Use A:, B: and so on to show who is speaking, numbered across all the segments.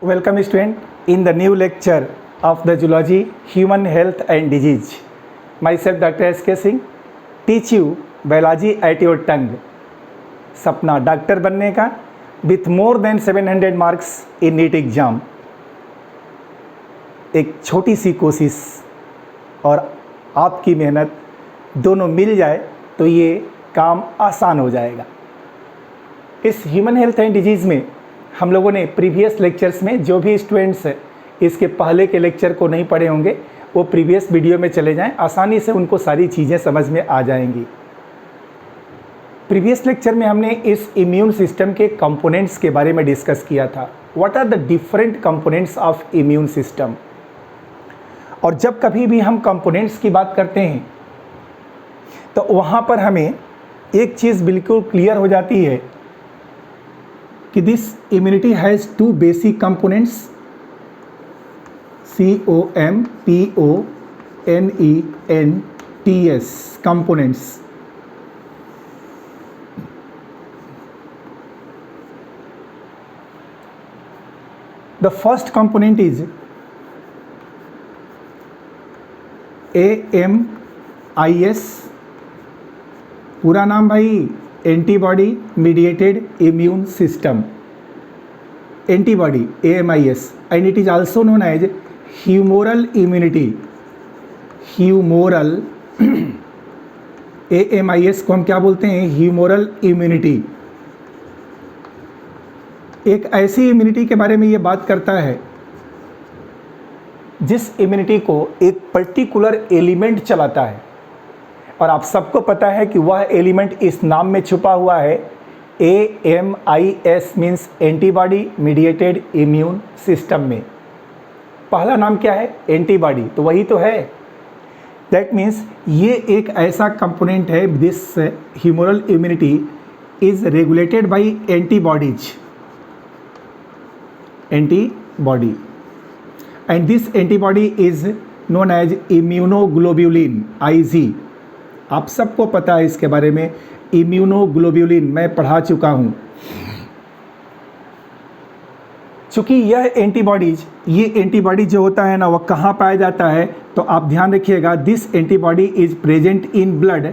A: Welcome student in the new lecture of the zoology, human health and disease. Myself Dr. S.K. Singh teach you biology at your tongue. सपना doctor बनने का with more than 700 marks in NEET exam. एक छोटी सी कोशिश और आपकी मेहनत दोनों मिल जाए तो ये काम आसान हो जाएगा. इस ह्यूमन हेल्थ एंड डिजीज़ में हम लोगों ने प्रीवियस लेक्चर्स में जो भी स्टूडेंट्स इसके पहले के लेक्चर को नहीं पढ़े होंगे वो प्रीवियस वीडियो में चले जाएं, आसानी से उनको सारी चीज़ें समझ में आ जाएंगी. प्रीवियस लेक्चर में हमने इस इम्यून सिस्टम के कंपोनेंट्स के बारे में डिस्कस किया था. What are the different components of immune system. और जब कभी भी हम कंपोनेंट्स की बात करते हैं तो वहाँ पर हमें एक चीज़ बिल्कुल क्लियर हो जाती है कि this immunity has two basic components COMPONENTS components. The first component is AMIS. पूरा नाम भाई antibody mediated immune system. Antibody AMIS and it is also known as humoral immunity. Humoral AMIS को हम क्या बोलते हैं? Humoral immunity. एक ऐसी इम्यूनिटी के बारे में ये बात करता है जिस इम्यूनिटी को एक पर्टिकुलर एलिमेंट चलाता है और आप सबको पता है कि वह एलिमेंट इस नाम में छुपा हुआ है. AMIS means antibody mediated immune system में पहला नाम क्या है? एंटीबॉडी. तो वही तो है. दैट मीन्स ये एक ऐसा कंपोनेंट है. This humoral immunity is regulated by antibodies. Antibody and this antibody is known as immunoglobulin IG. आप सबको पता है इसके बारे में. इम्यूनोग्लोब्यूलिन मैं पढ़ा चुका हूँ. चूँकि यह एंटीबॉडीज ये एंटीबॉडी जो होता है ना वह कहाँ पाया जाता है तो आप ध्यान रखिएगा. This antibody is present in blood.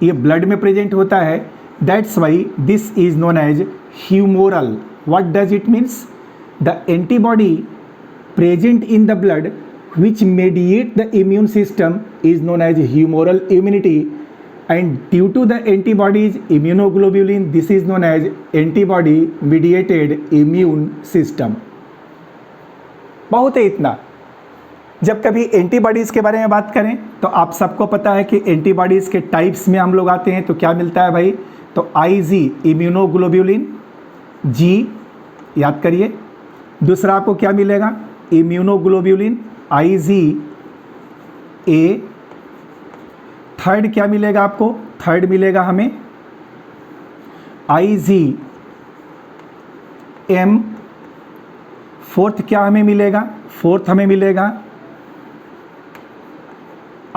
A: ये ब्लड में प्रेजेंट होता है. That's why this is known as humoral. What does it means? The antibody present in the blood which mediate the immune system is known as humoral immunity, and due to the antibodies immunoglobulin this is known as antibody mediated immune system. बहुत है इतना. जब कभी antibodies के बारे में बात करें तो आप सबको पता है कि एंटीबॉडीज़ के टाइप्स में हम लोग आते हैं तो क्या मिलता है भाई? तो IG इम्यूनोग्लोब्यूलिन. G याद करिए. दूसरा आपको क्या मिलेगा? Immunoglobulin IG A. थर्ड क्या मिलेगा आपको? थर्ड मिलेगा हमें IG M. फोर्थ क्या हमें मिलेगा? फोर्थ हमें मिलेगा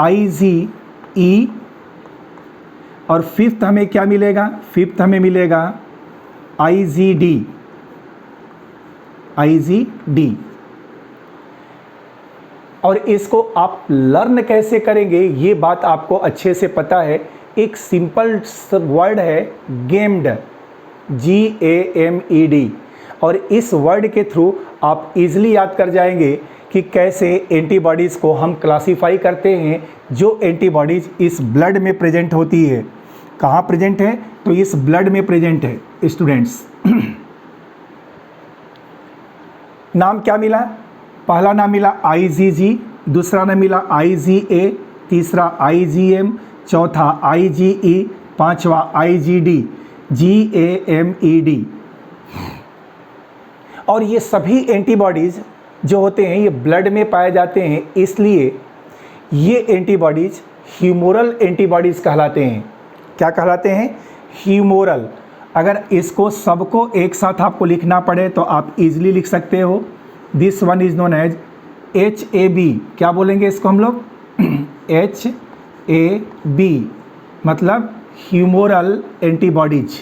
A: IG E. और फिफ्थ हमें क्या मिलेगा? फिफ्थ हमें मिलेगा IgD. और इसको आप लर्न कैसे करेंगे ये बात आपको अच्छे से पता है. एक सिंपल वर्ड है गेम्ड. GAMED. और इस वर्ड के थ्रू आप इजीली याद कर जाएंगे कि कैसे एंटीबॉडीज़ को हम क्लासीफाई करते हैं. जो एंटीबॉडीज़ इस ब्लड में प्रेजेंट होती है. कहाँ प्रेजेंट है? तो इस ब्लड में प्रेजेंट है स्टूडेंट्स. नाम क्या मिला? पहला नाम मिला IgG. दूसरा नाम मिला IgA. तीसरा IgM. चौथा IgE. पांचवा IgD. GAMED. और ये सभी एंटीबॉडीज़ जो होते हैं ये ब्लड में पाए जाते हैं, इसलिए ये एंटीबॉडीज़ ह्यूमोरल एंटीबॉडीज़ कहलाते हैं. क्या कहलाते हैं? ह्यूमोरल. अगर इसको सबको एक साथ आपको लिखना पड़े तो आप इजीली लिख सकते हो. This one is known as HAB. क्या बोलेंगे इसको हम लोग? HAB मतलब ह्यूमोरल एंटीबॉडीज.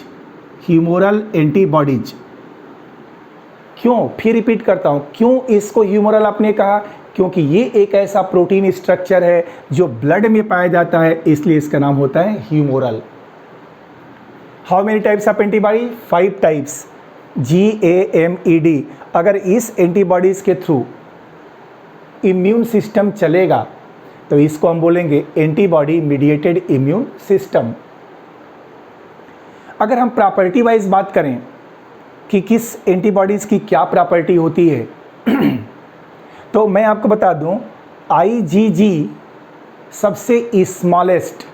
A: Humoral antibodies. क्यों, फिर रिपीट करता हूँ, क्यों इसको ह्यूमरल आपने कहा? क्योंकि ये एक ऐसा प्रोटीन स्ट्रक्चर है जो ब्लड में पाया जाता है, इसलिए इसका नाम होता है humoral. How many types of antibody? 5 types, GAMED। अगर इस एंटीबॉडीज के थ्रू इम्यून सिस्टम चलेगा तो इसको हम बोलेंगे एंटीबॉडी मीडिएटेड इम्यून सिस्टम। अगर हम प्रॉपर्टी वाइज बात करें कि किस एंटीबॉडीज़ की क्या प्रॉपर्टी होती है तो मैं आपको बता दूं, IgG सबसे स्मॉलेस्ट,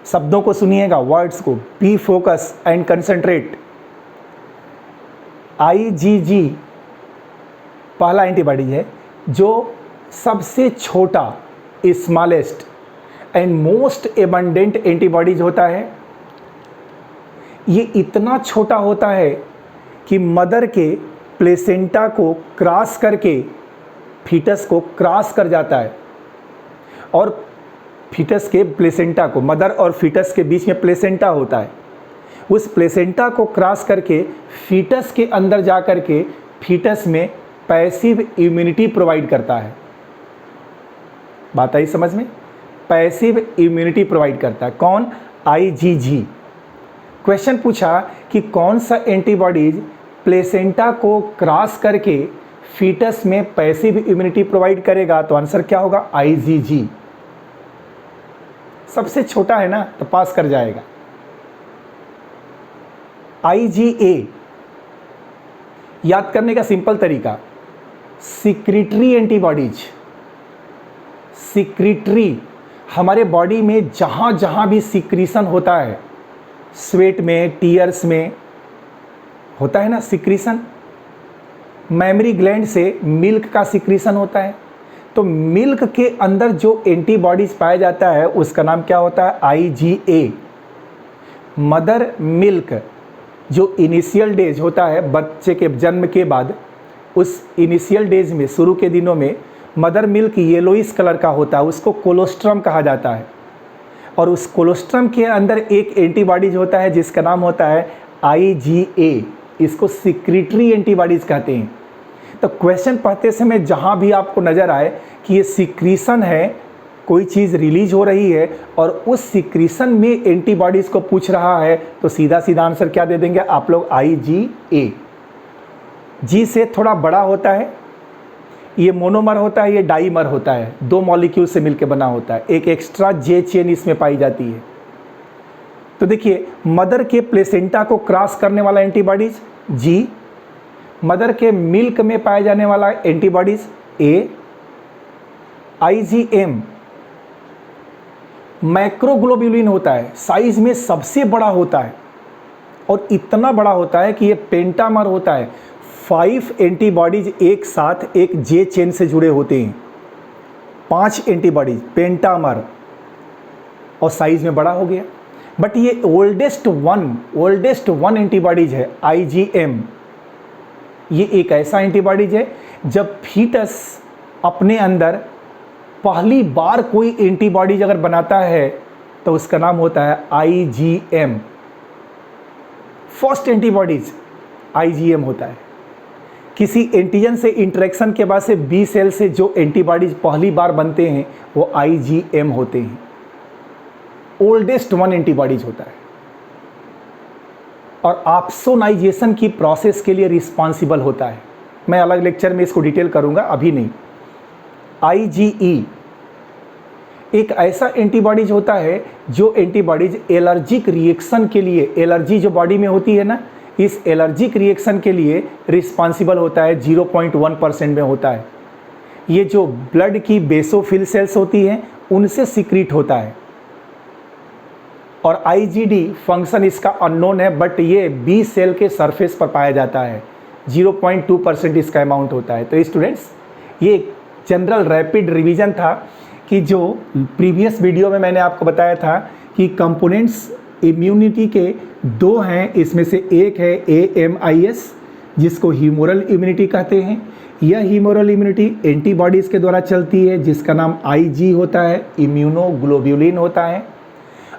A: शब्दों को सुनिएगा, वर्ड्स को, B focus and concentrate. IgG पहला एंटीबॉडी है जो सबसे छोटा, smallest and most abundant antibodies होता है। ये इतना छोटा होता है कि मदर के प्लेसेंटा को क्रॉस करके फीटस को क्रॉस कर जाता है, और फीटस के प्लेसेंटा को, मदर और फीटस के बीच में प्लेसेंटा होता है, उस प्लेसेंटा को क्रॉस करके फीटस के अंदर जा कर के फीटस में पैसिव इम्यूनिटी प्रोवाइड करता है। बात आई समझ में? पैसिव इम्यूनिटी प्रोवाइड करता है कौन? IgG। क्वेश्चन पूछा कि कौन सा एंटीबॉडीज प्लेसेंटा को क्रॉस करके फीटस में पैसिव इम्यूनिटी प्रोवाइड करेगा, तो आंसर क्या होगा? IgG। सबसे छोटा है ना, तो पास कर जाएगा। IgA याद करने का सिंपल तरीका, सिक्रीटरी एंटीबॉडीज। सिक्रीटरी, हमारे बॉडी में जहाँ जहाँ भी सिक्रीशन होता है, स्वेट में, टीयर्स में होता है ना सिक्रीशन, मेमरी ग्लैंड से मिल्क का सिक्रीशन होता है, तो मिल्क के अंदर जो एंटीबॉडीज पाया जाता है उसका नाम क्या होता है? IgA। मदर मिल्क जो इनिशियल डेज होता है बच्चे के जन्म के बाद, उस इनिशियल डेज में, शुरू के दिनों में मदर मिल्क येलोइश कलर का होता है, उसको कोलोस्ट्रम कहा जाता है, और उस कोलोस्ट्रम के अंदर एक एंटीबॉडीज होता है जिसका नाम होता है IgA। इसको सिक्रीटरी एंटीबॉडीज कहते हैं। तो क्वेश्चन पढ़ते समय जहाँ भी आपको नज़र आए कि ये सिक्रीशन है, कोई चीज़ रिलीज हो रही है और उस सिक्रीशन में एंटीबॉडीज़ को पूछ रहा है, तो सीधा सीधा आंसर क्या दे देंगे आप लोग? IgA। जी से थोड़ा बड़ा होता है, ये मोनोमर होता है, ये डाईमर होता है, 2 मॉलिक्यूल से मिलकर बना होता है, एक एक्स्ट्रा J चेन इसमें पाई जाती है। तो देखिए, मदर के प्लेसेंटा को क्रॉस करने वाला एंटीबॉडीज G, मदर के मिल्क में पाए जाने वाला एंटीबॉडीज A। IgM मैक्रोग्लोब्यूलिन होता है, साइज में सबसे बड़ा होता है, और इतना बड़ा होता है कि ये पेंटामर होता है। 5 एंटीबॉडीज एक साथ एक J चेन से जुड़े होते हैं, 5 एंटीबॉडीज पेंटामर, और साइज में बड़ा हो गया। बट ये ओल्डेस्ट वन एंटीबॉडीज है IgM। ये एक ऐसा एंटीबॉडीज है जब फीटस अपने अंदर पहली बार कोई एंटीबॉडीज अगर बनाता है तो उसका नाम होता है IgM। फर्स्ट एंटीबॉडीज IgM होता है। किसी एंटीजन से इंटरेक्शन के बाद से B सेल से जो एंटीबॉडीज पहली बार बनते हैं वो IgM होते हैं। ओल्डेस्ट वन एंटीबॉडीज होता है, और ऑप्सोनाइजेशन की प्रोसेस के लिए रिस्पॉन्सिबल होता है। मैं अलग लेक्चर में इसको डिटेल करूंगा, अभी नहीं। IgE एक ऐसा एंटीबॉडीज होता है जो एंटीबॉडीज एलर्जिक रिएक्शन के लिए, एलर्जी जो बॉडी में होती है ना, इस एलर्जिक रिएक्शन के लिए रिस्पॉन्सिबल होता है, 0.1% में होता है। ये जो ब्लड की बेसोफिल सेल्स होती हैं उनसे सिक्रीट होता है। और IgD फंक्शन इसका अननोन है, बट ये B सेल के सरफेस पर पाया जाता है, 0.2% इसका अमाउंट होता है। तो स्टूडेंट्स, ये जनरल रैपिड रिवीजन था कि जो प्रीवियस वीडियो में मैंने आपको बताया था कि कंपोनेंट्स इम्यूनिटी के 2 हैं, इसमें से एक है AMIS जिसको ह्यूमोरल इम्यूनिटी कहते हैं। यह ह्यूमोरल इम्यूनिटी एंटीबॉडीज़ के द्वारा चलती है जिसका नाम IG होता है, इम्यूनोग्लोब्यूलिन होता है,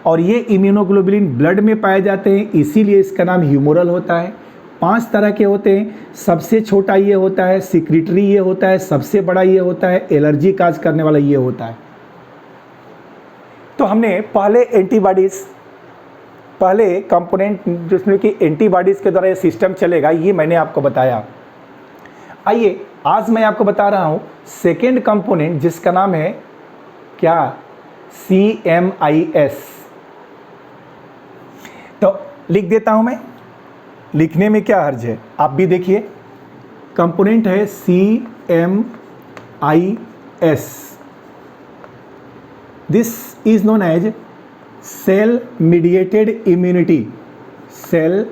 A: और ये इम्यूनोग्लोबुलिन ब्लड में पाए जाते हैं, इसीलिए इसका नाम ह्यूमोरल होता है। 5 तरह के होते हैं। सबसे छोटा ये होता है, सिक्रिटरी ये होता है, सबसे बड़ा ये होता है, एलर्जी काज करने वाला ये होता है। तो हमने पहले एंटीबॉडीज़, पहले कंपोनेंट जिसमें कि एंटीबॉडीज़ के द्वारा ये सिस्टम चलेगा, ये मैंने आपको बताया। आइए आज मैं आपको बता रहा हूँ सेकेंड कंपोनेंट जिसका नाम है क्या, CMIS। तो लिख देता हूँ मैं, लिखने में क्या हर्ज है, आप भी देखिए। कंपोनेंट है CMIS। This is known as cell mediated immunity, cell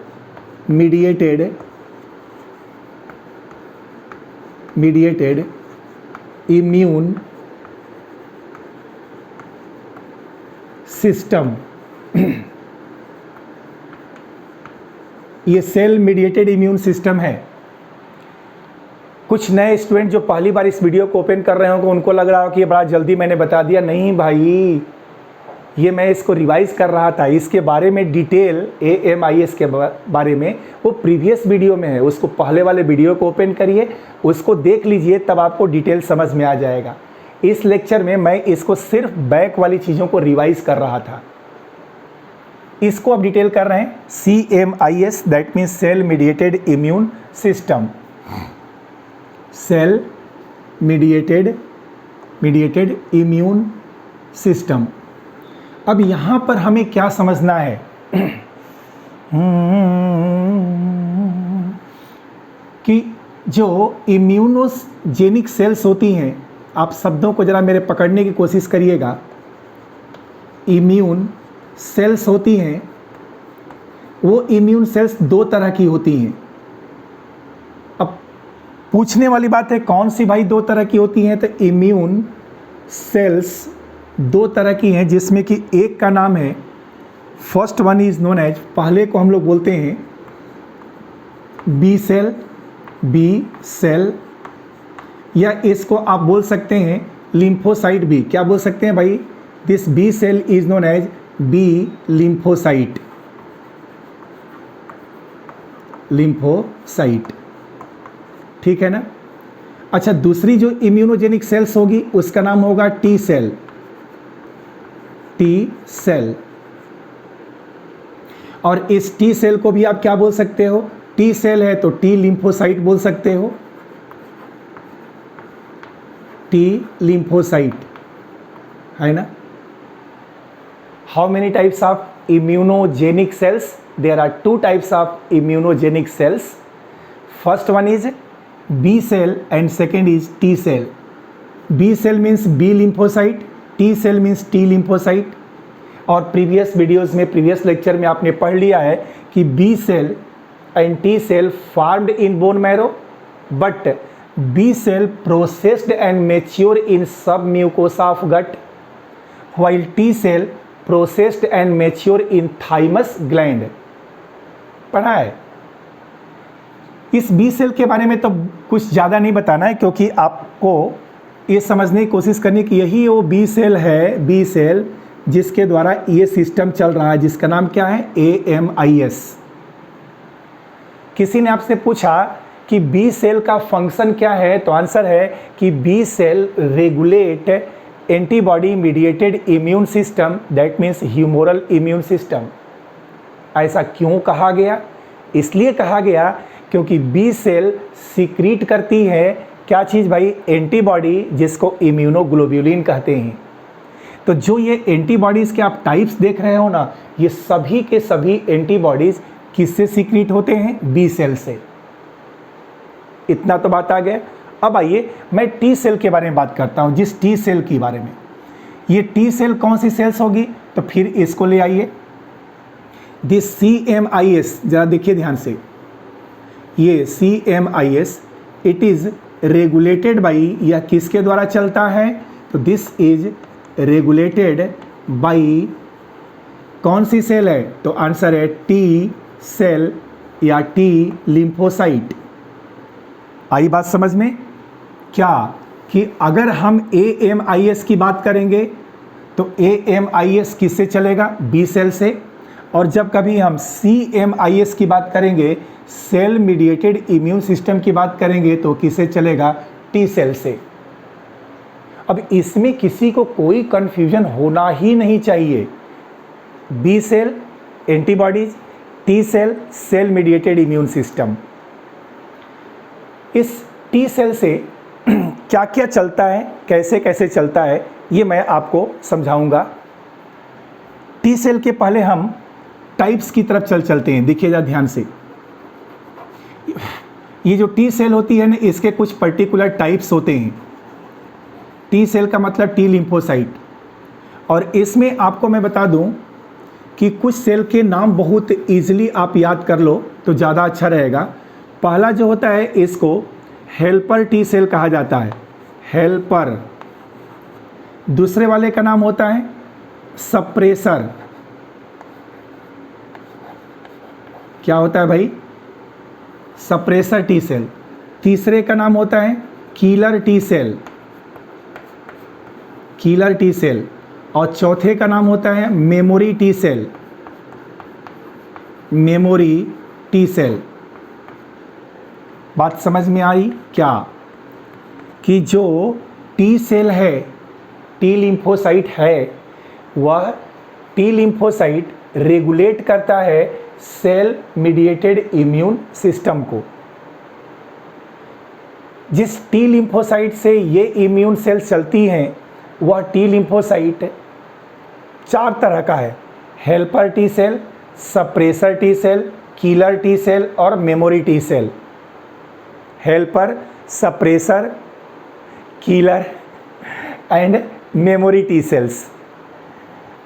A: mediated immune system. ये सेल मीडिएटेड इम्यून सिस्टम है। कुछ नए स्टूडेंट जो पहली बार इस वीडियो को ओपन कर रहे होंगे उनको लग रहा हो कि ये बड़ा जल्दी मैंने बता दिया। नहीं भाई, ये मैं इसको रिवाइज कर रहा था। इसके बारे में डिटेल AMIS के बारे में वो प्रीवियस वीडियो में है, उसको पहले वाले वीडियो को ओपन करिए, उसको देख लीजिए, तब आपको डिटेल समझ में आ जाएगा। इस लेक्चर में मैं इसको सिर्फ बैक वाली चीज़ों को रिवाइज कर रहा था, इसको अब डिटेल कर रहे हैं। CMIS that means cell mediated immune system, cell mediated immune system. अब यहाँ पर हमें क्या समझना है कि जो इम्यूनोजेनिक सेल्स होती हैं, आप शब्दों को ज़रा मेरे पकड़ने की कोशिश करिएगा। इम्यून सेल्स होती हैं, वो इम्यून सेल्स 2 तरह की होती हैं। अब पूछने वाली बात है कौन सी भाई 2 तरह की होती हैं, तो इम्यून सेल्स 2 तरह की हैं, जिसमें कि एक का नाम है, first one is known as, पहले को हम लोग बोलते हैं बी सेल, या इसको आप बोल सकते हैं लिम्फोसाइट भी। क्या बोल सकते हैं भाई, this B cell is known as B lymphocyte, ठीक है ना। अच्छा, दूसरी जो इम्यूनोजेनिक सेल्स होगी उसका नाम होगा टी सेल, और इस टी सेल को भी आप क्या बोल सकते हो, टी सेल है तो टी लिम्फोसाइट बोल सकते हो, टी लिम्फोसाइट, है ना। How many types of immunogenic cells, there are 2 types of immunogenic cells. First one is B cell and second is T cell. B cell means B lymphocyte, T cell means T lymphocyte. और previous videos में, previous lecture में आपने पढ़ लिया है कि B cell and T cell formed in bone marrow, but B cell processed and mature in submucosa of gut, while T cell processed and mature in thymus gland. पढ़ा है। इस B cell के बारे में तो कुछ ज़्यादा नहीं बताना है, क्योंकि आपको ये समझने की कोशिश करनी कि यही वो बी सेल है, बी सेल जिसके द्वारा ये सिस्टम चल रहा है, जिसका नाम क्या है, AMIS। किसी ने आपसे पूछा कि बी सेल का फंक्शन क्या है, तो आंसर है कि B cell regulate antibody mediated immune system, that means humoral immune system. ऐसा क्यों कहा गया? इसलिए कहा गया क्योंकि बी सेल सीक्रीट करती है क्या चीज़ भाई, एंटीबॉडी, जिसको इम्यूनोग्लोब्यूलिन कहते हैं। तो जो ये एंटीबॉडीज़ के आप टाइप्स देख रहे हो ना, ये सभी के सभी एंटीबॉडीज़ किससे सीक्रीट होते हैं, बी सेल से। इतना तो बात आ गया। अब आइए मैं टी सेल के बारे में बात करता हूँ, जिस टी सेल के बारे में। ये टी सेल कौन सी सेल्स होगी, तो फिर इसको ले आइए। दिस CMIS, ज़रा देखिए ध्यान से, ये CMIS it is regulated by, या किसके द्वारा चलता है, तो दिस इज रेगुलेटेड बाई कौन सी सेल है, तो आंसर है टी सेल या टी लिम्फोसाइट। आई बात समझ में क्या, कि अगर हम AMIS की बात करेंगे तो AMIS किससे चलेगा, बी सेल से, और जब कभी हम CMIS की बात करेंगे, सेल मीडिएटेड इम्यून सिस्टम की बात करेंगे, तो किसे चलेगा? टी सेल से। अब इसमें किसी को कोई कंफ्यूजन होना ही नहीं चाहिए। B cell antibodies, T cell cell mediated immune system. इस टी सेल से क्या क्या चलता है, कैसे कैसे चलता है, ये मैं आपको समझाऊंगा। टी सेल के पहले हम टाइप्स की तरफ चलते हैं। देखिएगा ध्यान से, ये जो टी सेल होती है ना, इसके कुछ पर्टिकुलर टाइप्स होते हैं। टी सेल का मतलब टी लिम्फोसाइट। और इसमें आपको मैं बता दूं कि कुछ सेल के नाम बहुत ईजिली आप याद कर लो तो ज़्यादा अच्छा रहेगा। पहला जो होता है, इसको हेल्पर टी सेल कहा जाता है, हेल्पर। दूसरे वाले का नाम होता है सप्रेसर। क्या होता है भाई? Suppressor T cell. तीसरे का नाम होता है killer T cell, killer T cell. और चौथे का नाम होता है memory T cell, memory T cell. बात समझ में आई क्या? कि जो टी सेल है, टी लिम्फोसाइट है, वह टी लिम्फोसाइट रेगुलेट करता है सेल मीडिएटेड इम्यून सिस्टम को। जिस टी लिम्फोसाइट से ये इम्यून सेल्स चलती हैं, वह टी लिम्फोसाइट 4 तरह का है: helper T cell, suppressor T cell, killer T cell और memory T cell. Helper, suppressor, killer and memory T cells.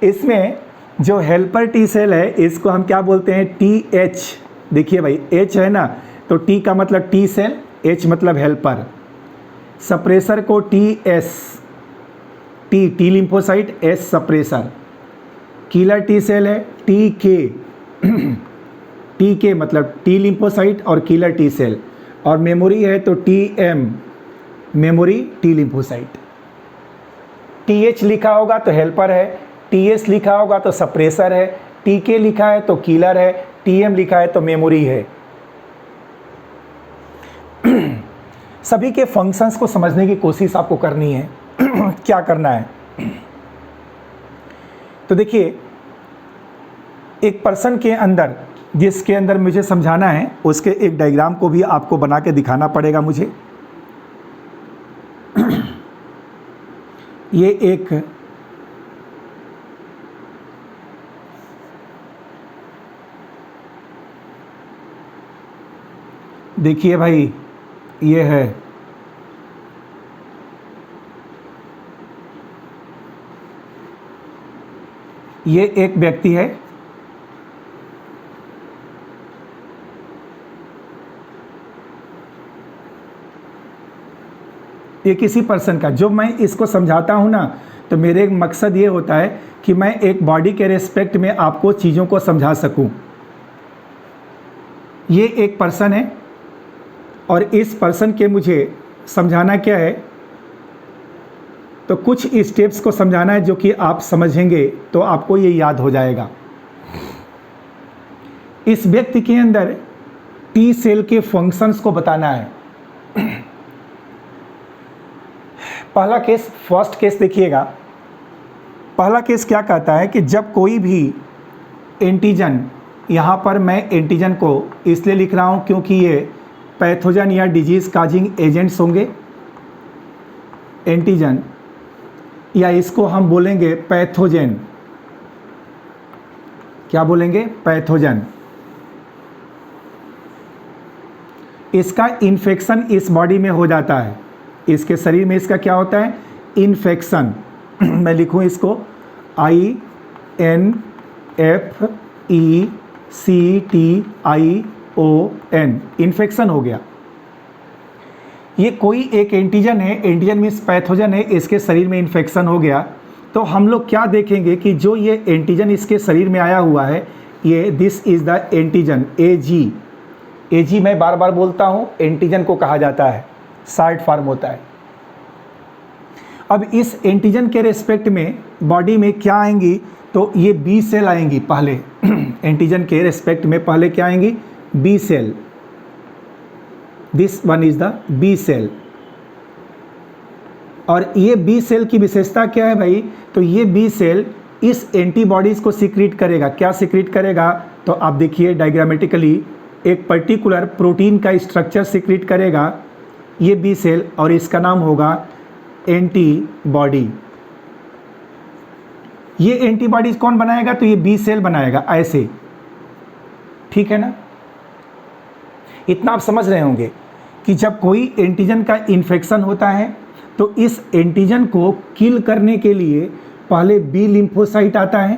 A: इसमें जो हेल्पर टी सेल है, इसको हम क्या बोलते हैं? TH। देखिए भाई, H है ना, तो T का मतलब टी सेल, H मतलब हेल्पर। सप्रेसर को TS, T lymphocyte, S suppressor. Killer T cell है TK, TK मतलब टी लिम्फोसाइट और किलर टी सेल। और मेमोरी है तो TM, memory T lymphocyte. TH लिखा होगा तो हेल्पर है, TS लिखा होगा तो सप्रेसर है, TK लिखा है तो किलर है, TM लिखा है तो मेमोरी है। सभी के फंक्शंस को समझने की कोशिश आपको करनी है। क्या करना है? तो देखिए, एक पर्सन के अंदर, जिसके अंदर मुझे समझाना है, उसके एक डायग्राम को भी आपको बना के दिखाना पड़ेगा मुझे। ये एक देखिए भाई, ये है ये एक व्यक्ति है, ये किसी पर्सन का। जो मैं इसको समझाता हूँ ना, तो मेरे मकसद ये होता है कि मैं एक बॉडी के रेस्पेक्ट में आपको चीज़ों को समझा सकूं। ये एक पर्सन है और इस पर्सन के मुझे समझाना क्या है, तो कुछ स्टेप्स को समझाना है जो कि आप समझेंगे तो आपको ये याद हो जाएगा। इस व्यक्ति के अंदर टी सेल के फंक्शंस को बताना है। पहला केस, फर्स्ट केस देखिएगा। पहला केस क्या कहता है कि जब कोई भी एंटीजन, यहाँ पर मैं एंटीजन को इसलिए लिख रहा हूँ क्योंकि ये पैथोजन या डिजीज़ काजिंग एजेंट्स होंगे। एंटीजन, या इसको हम बोलेंगे पैथोजन। क्या बोलेंगे? पैथोजन। इसका इन्फेक्शन इस बॉडी में हो जाता है, इसके शरीर में इसका क्या होता है? इन्फेक्शन। मैं लिखूं इसको INFECTION, इन्फेक्शन हो गया। ये कोई एक एंटीजन है, एंटीजन मीन्स पैथोजन है, इसके शरीर में इन्फेक्शन हो गया। तो हम लोग क्या देखेंगे कि जो ये एंटीजन इसके शरीर में आया हुआ है, ये this is the antigen, AG मैं बार बार बोलता हूँ, एंटीजन को कहा जाता है, शॉर्ट फॉर्म होता है। अब इस एंटीजन के रेस्पेक्ट में बॉडी में क्या आएंगी तो ये बी सेल आएंगी पहले एंटीजन के रेस्पेक्ट में पहले क्या आएंगी, B cell, this one is the B cell. और ये बी सेल की विशेषता क्या है भाई, तो ये बी सेल इस एंटीबॉडीज़ को सीक्रेट करेगा। क्या सीक्रेट करेगा, तो आप देखिए डायग्रामेटिकली एक पर्टिकुलर प्रोटीन का स्ट्रक्चर सीक्रेट करेगा ये बी सेल, और इसका नाम होगा एंटीबॉडी। ये एंटीबॉडीज कौन बनाएगा, तो ये बी सेल बनाएगा ऐसे, ठीक है ना। इतना आप समझ रहे होंगे कि जब कोई एंटीजन का इन्फेक्शन होता है तो इस एंटीजन को किल करने के लिए पहले बी लिम्फोसाइट आता है,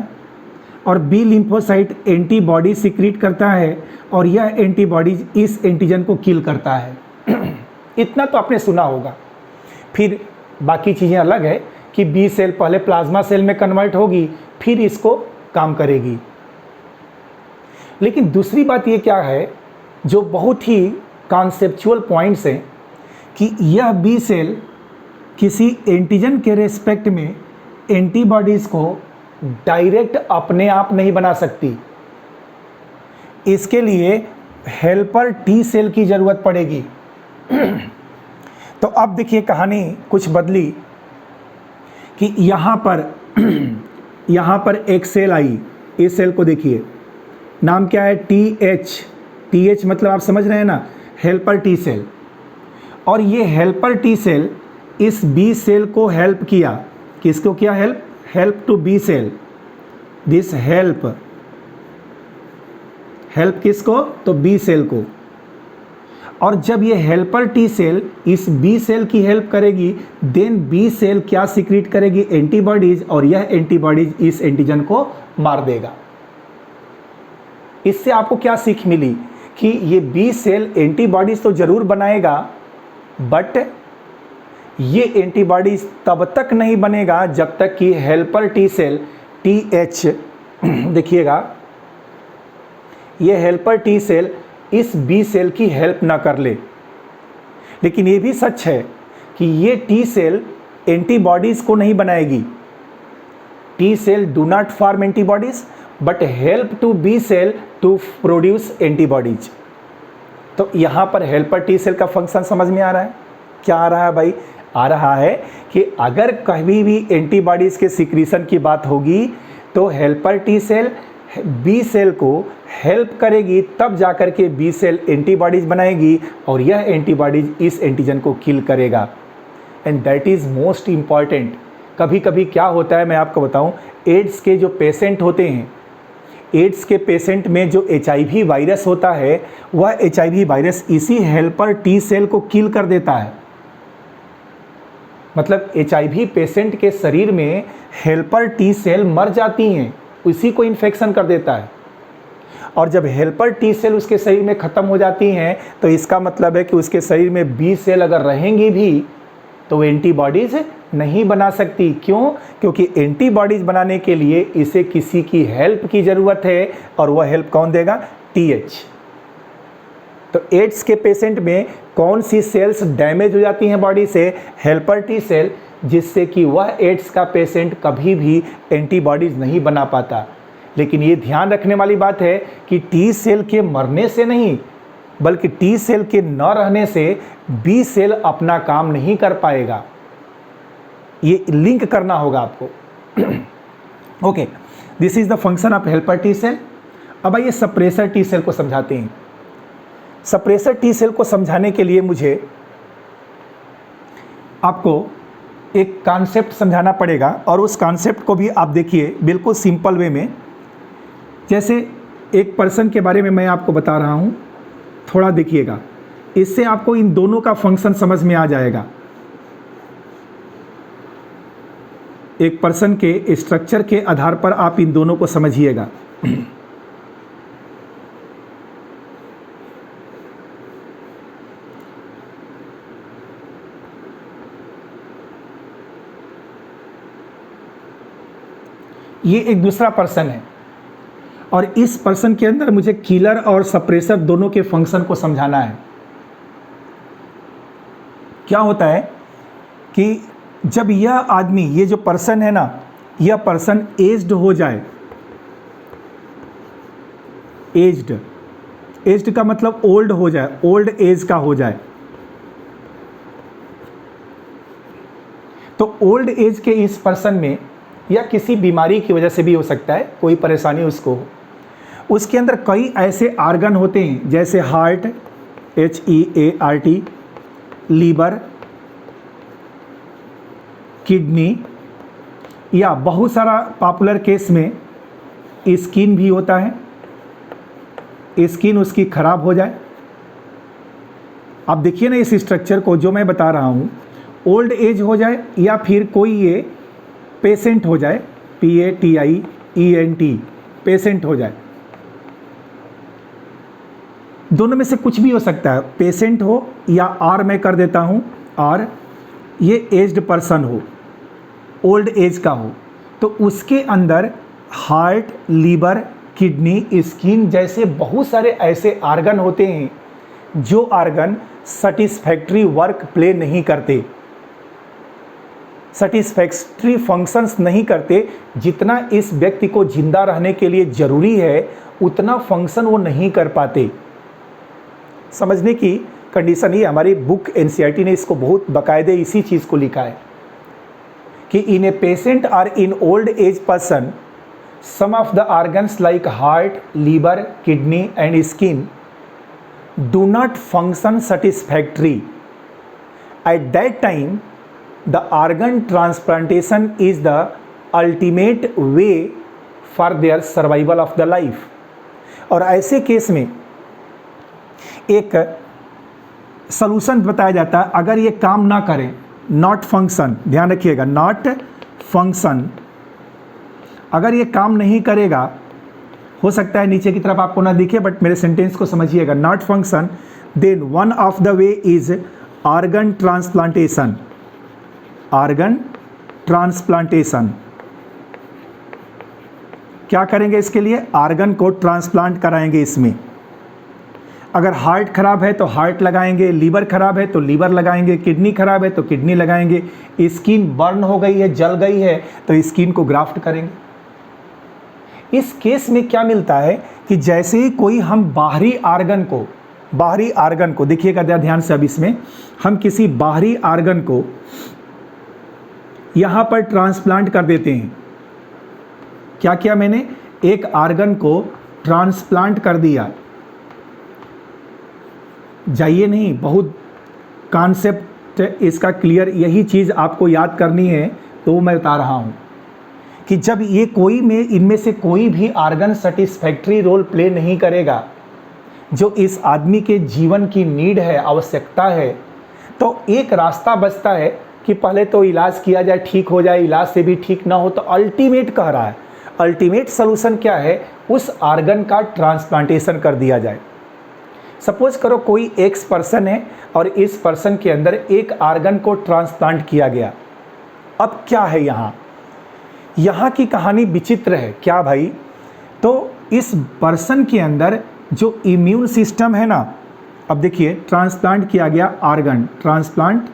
A: और बी लिम्फोसाइट एंटीबॉडी सीक्रेट करता है, और यह एंटीबॉडीज इस एंटीजन को किल करता है। इतना तो आपने सुना होगा। फिर बाकी चीज़ें अलग है कि बी सेल पहले प्लाज्मा सेल में कन्वर्ट होगी, फिर इसको काम करेगी। लेकिन दूसरी बात ये क्या है, जो बहुत ही कॉन्सेप्चुअल पॉइंट्स हैं, कि यह बी सेल किसी एंटीजन के रेस्पेक्ट में एंटीबॉडीज़ को डायरेक्ट अपने आप नहीं बना सकती। इसके लिए हेल्पर टी सेल की ज़रूरत पड़ेगी। तो अब देखिए कहानी कुछ बदली कि यहाँ पर एक सेल आई। इस सेल को देखिए, नाम क्या है, टी एच मतलब आप समझ रहे हैं ना, हेल्पर टी सेल। और ये हेल्पर टी सेल इस बी सेल को हेल्प किया। किसको किया help to B cell. This help किसको, तो बी सेल को। और जब ये हेल्पर टी सेल इस बी सेल की हेल्प करेगी, देन बी सेल क्या सीक्रेट करेगी, एंटीबॉडीज, और यह एंटीबॉडीज इस एंटीजन को मार देगा। इससे आपको क्या सीख मिली कि ये बी सेल एंटीबॉडीज तो जरूर बनाएगा, बट ये एंटीबॉडीज तब तक नहीं बनेगा जब तक कि helper T cell T H देखिएगा, ये हेल्पर टी सेल इस बी सेल की हेल्प ना कर ले। लेकिन ये भी सच है कि ये टी सेल एंटीबॉडीज को नहीं बनाएगी। T cell do not form antibodies but help to B cell to produce antibodies. तो यहाँ पर हेल्पर टी सेल का फंक्शन समझ में आ रहा है। क्या आ रहा है भाई, आ रहा है कि अगर कभी भी एंटीबॉडीज़ के सिक्रीशन की बात होगी तो helper T cell B cell को हेल्प करेगी, तब जाकर के बी सेल एंटीबॉडीज़ बनाएगी, और यह एंटीबॉडीज़ इस एंटीजन को किल करेगा। And that is most important. कभी कभी क्या होता है मैं आपको बताऊं, एड्स के जो पेशेंट होते हैं, एड्स के पेशेंट में जो HIV वायरस होता है, वह HIV वायरस इसी हेल्पर टी सेल को किल कर देता है। मतलब HIV पेशेंट के शरीर में हेल्पर टी सेल मर जाती हैं, उसी को इन्फेक्शन कर देता है। और जब हेल्पर टी सेल उसके शरीर में ख़त्म हो जाती हैं, तो इसका मतलब है कि उसके शरीर में बी सेल अगर रहेंगी भी तो एंटीबॉडीज़ नहीं बना सकती। क्यों? क्योंकि एंटीबॉडीज़ बनाने के लिए इसे किसी की हेल्प की ज़रूरत है, और वह हेल्प कौन देगा, TH। तो एड्स के पेशेंट में कौन सी सेल्स डैमेज हो जाती हैं बॉडी से, हेल्पर टी सेल, जिससे कि वह एड्स का पेशेंट कभी भी एंटीबॉडीज़ नहीं बना पाता। लेकिन ये ध्यान रखने वाली बात है कि टी सेल के मरने से नहीं, बल्कि टी सेल के न रहने से बी सेल अपना काम नहीं कर पाएगा। ये लिंक करना होगा आपको। Okay, this is the function of helper T cell. अब आइए सप्रेसर टी सेल को समझाते हैं। सप्रेसर टी सेल को समझाने के लिए मुझे आपको एक कॉन्सेप्ट समझाना पड़ेगा, और उस कॉन्सेप्ट को भी आप देखिए बिल्कुल सिंपल वे में। जैसे एक पर्सन के बारे में मैं आपको बता रहा हूँ, थोड़ा देखिएगा, इससे आपको इन दोनों का फंक्शन समझ में आ जाएगा। एक पर्सन के स्ट्रक्चर के आधार पर आप इन दोनों को समझिएगा। ये एक दूसरा पर्सन है, और इस पर्सन के अंदर मुझे किलर और सप्रेसर दोनों के फंक्शन को समझाना है। क्या होता है कि जब यह आदमी, ये जो पर्सन है ना, यह पर्सन एज्ड हो जाए, एज्ड का मतलब ओल्ड हो जाए, ओल्ड एज का हो जाए, तो ओल्ड एज के इस पर्सन में या किसी बीमारी की वजह से भी हो सकता है, कोई परेशानी उसको हो, उसके अंदर कई ऐसे आर्गन होते हैं जैसे हार्ट, HEART, लीवर, किडनी, या बहुत सारा पॉपुलर केस में स्किन भी होता है, स्किन उसकी खराब हो जाए। आप देखिए ना इस स्ट्रक्चर को जो मैं बता रहा हूँ, ओल्ड एज हो जाए या फिर कोई ये पेशेंट हो जाए, PATIENT, पेशेंट हो जाए, दोनों में से कुछ भी हो सकता है, पेशेंट हो या आर मैं कर देता हूँ, और ये एज्ड पर्सन हो, ओल्ड एज का हो, तो उसके अंदर हार्ट, लीवर, किडनी, स्किन जैसे बहुत सारे ऐसे आर्गन होते हैं जो आर्गन सेटिस्फैक्ट्री वर्क प्ले नहीं करते, सेटिस्फैक्ट्री फंक्शंस नहीं करते, जितना इस व्यक्ति को जिंदा रहने के लिए ज़रूरी है उतना फंक्शन वो नहीं कर पाते। समझने की कंडीशन ही, हमारी बुक NCERT ने इसको बहुत बाकायदे इसी चीज़ को लिखा है कि इन ए पेशेंट और in old age person some of the organs like heart, liver, kidney and skin do not function satisfactory. At that time the organ transplantation is the ultimate way for their survival of the life. और ऐसे case में एक solution बताया जाता है, अगर ये काम ना करें, नॉट फंक्शन, ध्यान रखिएगा, नॉट फंक्शन, अगर ये काम नहीं करेगा, हो सकता है नीचे की तरफ आपको ना दिखे बट मेरे सेंटेंस को समझिएगा, not function, then one of the way is organ transplantation, organ transplantation. क्या करेंगे इसके लिए? ऑर्गन को ट्रांसप्लांट कराएंगे इसमें। अगर हार्ट खराब है तो हार्ट लगाएंगे, लीवर खराब है तो लीवर लगाएंगे, किडनी खराब है तो किडनी लगाएंगे, स्किन बर्न हो गई है, जल गई है तो स्किन को ग्राफ्ट करेंगे। इस केस में क्या मिलता है कि जैसे ही कोई हम बाहरी आर्गन को देखिएगा ध्यान से, अब इसमें हम किसी बाहरी आर्गन को यहाँ पर ट्रांसप्लांट कर देते हैं। क्या किया मैंने? एक आर्गन को ट्रांसप्लांट कर दिया। जाइए नहीं, बहुत कॉन्सेप्ट इसका क्लियर, यही चीज़ आपको याद करनी है तो मैं बता रहा हूँ कि जब ये कोई में इनमें से कोई भी आर्गन सेटिस्फैक्ट्री रोल प्ले नहीं करेगा जो इस आदमी के जीवन की नीड है, आवश्यकता है, तो एक रास्ता बचता है कि पहले तो इलाज किया जाए, ठीक हो जाए, इलाज से भी ठीक ना हो तो अल्टीमेट कह रहा है, अल्टीमेट सॉल्यूशन क्या है? उस आर्गन का ट्रांसप्लांटेशन कर दिया जाए। सपोज करो कोई एक्स पर्सन है और इस पर्सन के अंदर एक आर्गन को ट्रांसप्लांट किया गया। अब क्या है यहाँ की कहानी विचित्र है। क्या भाई? तो इस पर्सन के अंदर जो इम्यून सिस्टम है ना, अब देखिए ट्रांसप्लांट किया गया आर्गन, ट्रांसप्लांट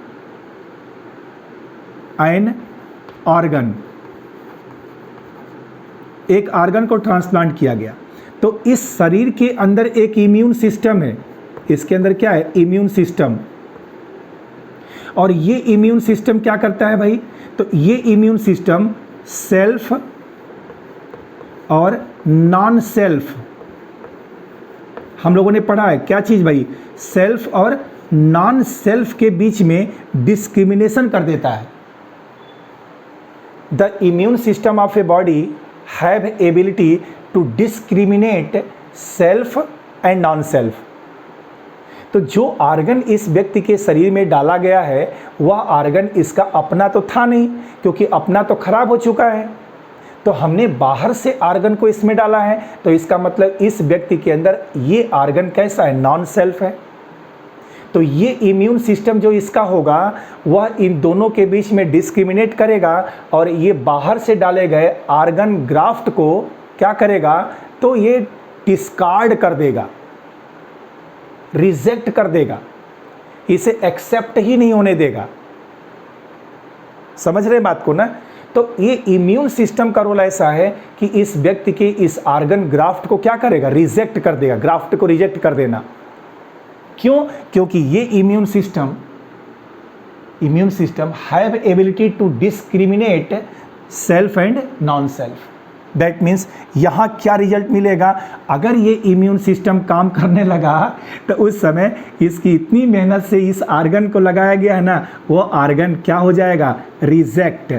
A: एन ऑर्गन, एक आर्गन को ट्रांसप्लांट किया गया, तो इस शरीर के अंदर एक इम्यून सिस्टम है। इसके अंदर क्या है? Immune system. और ये इम्यून सिस्टम क्या करता है भाई? तो ये इम्यून सिस्टम सेल्फ और नॉन सेल्फ, हम लोगों ने पढ़ा है क्या चीज़ भाई? सेल्फ और नॉन सेल्फ के बीच में डिस्क्रिमिनेशन कर देता है। The immune system of a body have ability to discriminate self and non self. तो जो आर्गन इस व्यक्ति के शरीर में डाला गया है वह आर्गन इसका अपना तो था नहीं, क्योंकि अपना तो खराब हो चुका है, तो हमने बाहर से आर्गन को इसमें डाला है, तो इसका मतलब इस व्यक्ति के अंदर ये आर्गन कैसा है? नॉन सेल्फ है। तो ये इम्यून सिस्टम जो इसका होगा वह इन दोनों के बीच में डिस्क्रिमिनेट करेगा और ये बाहर से डाले गए आर्गन ग्राफ्ट को क्या करेगा? तो ये डिस्कार्ड कर देगा, रिजेक्ट कर देगा, इसे एक्सेप्ट ही नहीं होने देगा। समझ रहे बात को ना? तो ये इम्यून सिस्टम का रोल ऐसा है कि इस व्यक्ति के इस आर्गन ग्राफ्ट को क्या करेगा, रिजेक्ट कर देगा, ग्राफ्ट को रिजेक्ट कर देना। क्यों? क्योंकि ये immune system have ability to discriminate self and non self. That means यहाँ क्या रिजल्ट मिलेगा, अगर ये इम्यून सिस्टम काम करने लगा तो उस समय इसकी इतनी मेहनत से इस आर्गन को लगाया गया है ना, वो आर्गन क्या हो जाएगा, रिजेक्ट।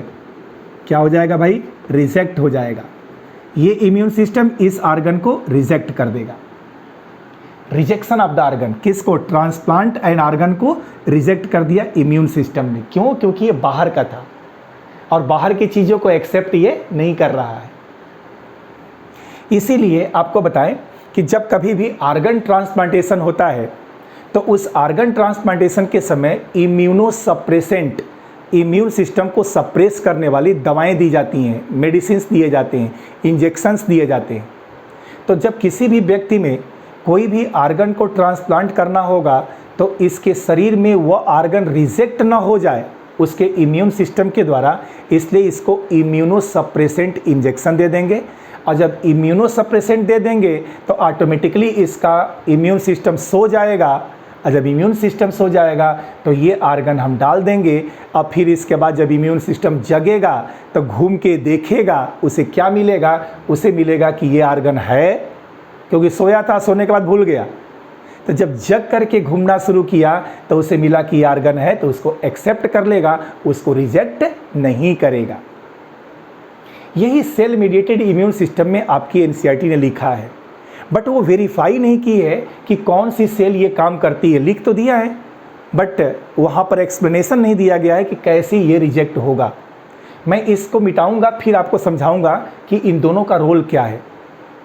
A: क्या हो जाएगा भाई, रिजेक्ट हो जाएगा। ये इम्यून सिस्टम इस आर्गन को रिजेक्ट कर देगा। रिजेक्शन ऑफ द आर्गन, किसको, ट्रांसप्लांट एंड आर्गन को रिजेक्ट कर दिया इम्यून सिस्टम ने। क्यों? क्योंकि ये बाहर का था और बाहर की चीज़ों को एक्सेप्ट ये नहीं कर रहा है। इसीलिए आपको बताएं कि जब कभी भी आर्गन ट्रांसप्लांटेशन होता है तो उस आर्गन ट्रांसप्लांटेशन के समय इम्यूनोसप्रेसेंट, इम्यून सिस्टम को सप्रेस करने वाली दवाएं दी जाती हैं, मेडिसिन्स दिए जाते हैं, इंजेक्शंस दिए जाते हैं। तो जब किसी भी व्यक्ति में कोई भी आर्गन को ट्रांसप्लांट करना होगा तो इसके शरीर में वह आर्गन रिजेक्ट ना हो जाए उसके इम्यून सिस्टम के द्वारा, इसलिए इसको इम्यूनोसप्रेसेंट इंजेक्शन दे देंगे। और जब इम्यूनोसप्रेसेंट दे देंगे तो ऑटोमेटिकली इसका इम्यून सिस्टम सो जाएगा, और जब इम्यून सिस्टम सो जाएगा तो ये आर्गन हम डाल देंगे। और फिर इसके बाद जब इम्यून सिस्टम जगेगा तो घूम के देखेगा, उसे क्या मिलेगा, उसे मिलेगा कि ये आर्गन है, क्योंकि सोया था, सोने के बाद भूल गया। तो जब जग करके घूमना शुरू किया तो उसे मिला कि ये आर्गन है, तो उसको एक्सेप्ट कर लेगा, उसको रिजेक्ट नहीं करेगा। यही सेल मीडिएटेड इम्यून सिस्टम में आपकी एनसीईआरटी ने लिखा है, बट वो वेरीफाई नहीं की है कि कौन सी सेल ये काम करती है। लिख तो दिया है बट वहाँ पर एक्सप्लेनेशन नहीं दिया गया है कि कैसे ये रिजेक्ट होगा। मैं इसको मिटाऊंगा, फिर आपको समझाऊंगा कि इन दोनों का रोल क्या है।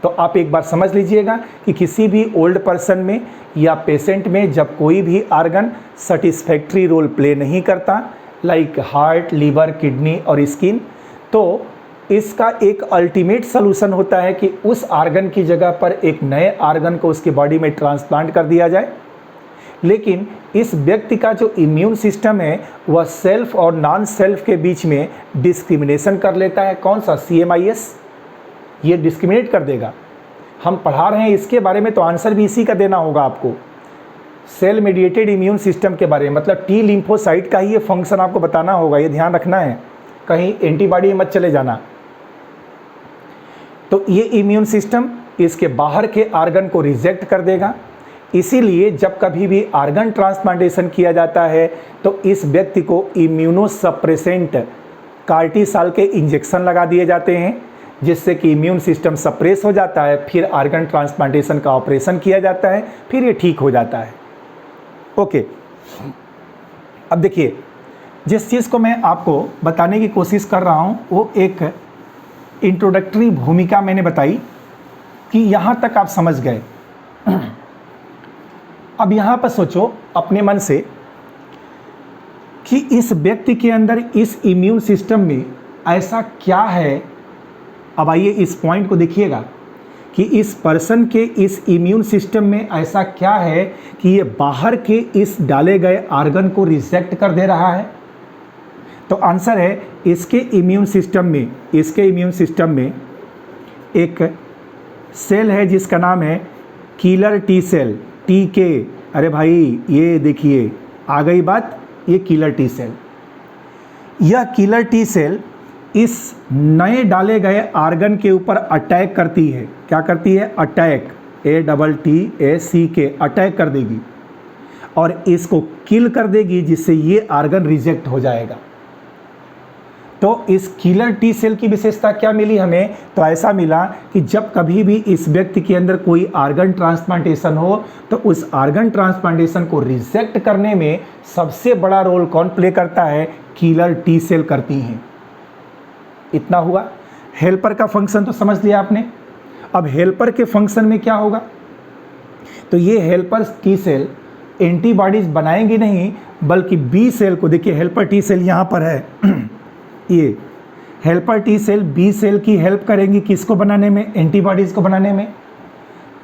A: तो आप एक बार समझ लीजिएगा कि किसी भी ओल्ड पर्सन में या पेशेंट में जब कोई भी आर्गन सेटिस्फैक्ट्री रोल प्ले नहीं करता, लाइक हार्ट, लीवर, किडनी और स्किन, तो इसका एक अल्टीमेट सलूशन होता है कि उस आर्गन की जगह पर एक नए आर्गन को उसकी बॉडी में ट्रांसप्लांट कर दिया जाए। लेकिन इस व्यक्ति का जो इम्यून सिस्टम है वह सेल्फ और नॉन सेल्फ के बीच में डिस्क्रिमिनेशन कर लेता है। कौन सा, CMIS, ये डिस्क्रिमिनेट कर देगा। हम पढ़ा रहे हैं इसके बारे में, तो आंसर भी इसी का देना होगा आपको। सेल मीडिएटेड इम्यून सिस्टम के बारे में, मतलब टी लिम्फोसाइट का ही ये फंक्शन आपको बताना होगा, ये ध्यान रखना है, कहीं एंटीबॉडी मत चले जाना। तो ये इम्यून सिस्टम इसके बाहर के आर्गन को रिजेक्ट कर देगा। इसीलिए जब कभी भी आर्गन ट्रांसप्लांटेशन किया जाता है तो इस व्यक्ति को इम्यूनोसप्रेसेंट कार्टिसाल के इंजेक्शन लगा दिए जाते हैं, जिससे कि इम्यून सिस्टम सप्रेस हो जाता है। फिर आर्गन ट्रांसप्लांटेशन का ऑपरेशन किया जाता है, फिर ये ठीक हो जाता है। ओके, अब देखिए, जिस चीज़ को मैं आपको बताने की कोशिश कर रहा हूँ वो एक इंट्रोडक्टरी भूमिका मैंने बताई कि यहाँ तक आप समझ गए। अब यहाँ पर सोचो अपने मन से कि इस व्यक्ति के अंदर, इस इम्यून सिस्टम में ऐसा क्या है। अब आइए इस पॉइंट को देखिएगा कि इस पर्सन के इस इम्यून सिस्टम में ऐसा क्या है कि ये बाहर के इस डाले गए आर्गन को रिजेक्ट कर दे रहा है। तो आंसर है, इसके इम्यून सिस्टम में एक सेल है जिसका नाम है किलर टी सेल, TK। अरे भाई ये देखिए आ गई बात, ये किलर टी सेल। यह किलर टी सेल इस नए डाले गए आर्गन के ऊपर अटैक करती है। क्या करती है? अटैक, ATTACK, अटैक कर देगी और इसको किल कर देगी, जिससे ये आर्गन रिजेक्ट हो जाएगा। तो इस किलर टी सेल की विशेषता क्या मिली हमें? तो ऐसा मिला कि जब कभी भी इस व्यक्ति के अंदर कोई आर्गन ट्रांसप्लांटेशन हो तो उस आर्गन ट्रांसप्लांटेशन को रिजेक्ट करने में सबसे बड़ा रोल कौन प्ले करता है? किलर टी सेल करती हैं। इतना हुआ। हेल्पर का फंक्शन तो समझ लिया आपने। अब हेल्पर के फंक्शन में क्या होगा? तो ये हेल्पर टी सेल एंटीबॉडीज बनाएंगी नहीं, बल्कि बी सेल को, देखिए हेल्पर टी सेल यहाँ पर है ये helper T cell B cell की हेल्प करेंगी किसको बनाने में? एंटीबॉडीज़ को बनाने में।